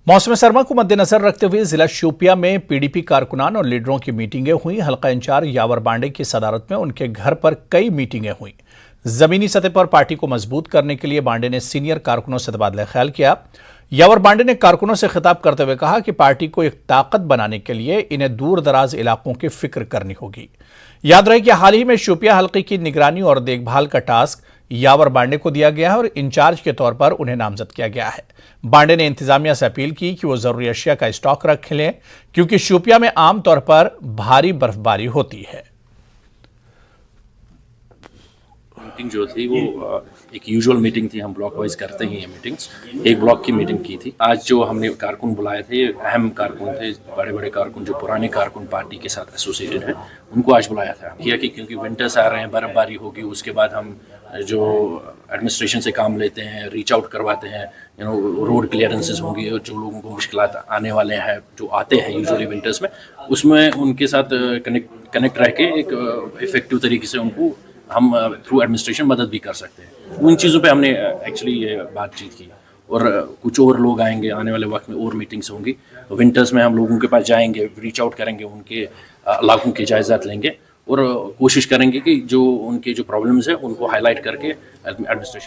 मौसम सरमा को मद्देनजर रखते हुए जिला शोपिया में पीडीपी कारकुनान और लीडरों की मीटिंगें हुई। हल्का इंचार्ज यावर बांडे की सदारत में उनके घर पर कई मीटिंगें हुई। जमीनी सतह पर पार्टी को मजबूत करने के लिए बांडे ने सीनियर कारकुनों से तबादला ख्याल किया। यावर बांडे ने कारकुनों से खिताब करते हुए कहा कि पार्टी को एक ताकत बनाने के लिए इन्हें दूर दराज इलाकों की फिक्र करनी होगी। याद रहे कि हाल ही में शोपिया हल्के की निगरानी और देखभाल का टास्क यावर बांडे को दिया गया है और इंचार्ज के तौर पर उन्हें नामजद किया गया है। बांडे ने इंतजामिया से अपील की कि वो जरूरी अशिया का स्टॉक रख लें, क्योंकि शोपिया में आमतौर पर भारी बर्फबारी होती है। मीटिंग जो थी वो एक यूजुअल मीटिंग थी, हम ब्लॉक वाइज करते ही हैं मीटिंग्स। एक ब्लॉक की मीटिंग की थी। आज जो हमने कारकुन बुलाए थे, अहम कारकुन थे, बड़े बड़े कारकुन जो पुराने कारकुन पार्टी के साथ एसोसिएटेड हैं, उनको आज बुलाया था। किया कि क्योंकि विंटर्स आ रहे हैं, बर्फबारी होगी, उसके बाद हम जो एडमिनिस्ट्रेशन से काम लेते हैं, रीच आउट करवाते हैं, रोड क्लियरेंसेस होंगी, जो लोगों को मुश्किलात आने वाले हैं, जो आते हैं यूजुअली विंटर्स में, उसमें उनके साथ कनेक्ट रह के एक इफेक्टिव तरीके से उनको हम थ्रू एडमिनिस्ट्रेशन मदद भी कर सकते हैं। उन चीज़ों पे हमने एक्चुअली ये बातचीत की। और कुछ और लोग आएंगे आने वाले वक्त में, और मीटिंग्स होंगी। विंटर्स में हम लोगों के पास जाएंगे, रीच आउट करेंगे, उनके इलाकों के जायजात लेंगे और कोशिश करेंगे कि जो उनके जो प्रॉब्लम्स हैं उनको हाईलाइट करके एडमिनिस्ट्रेशन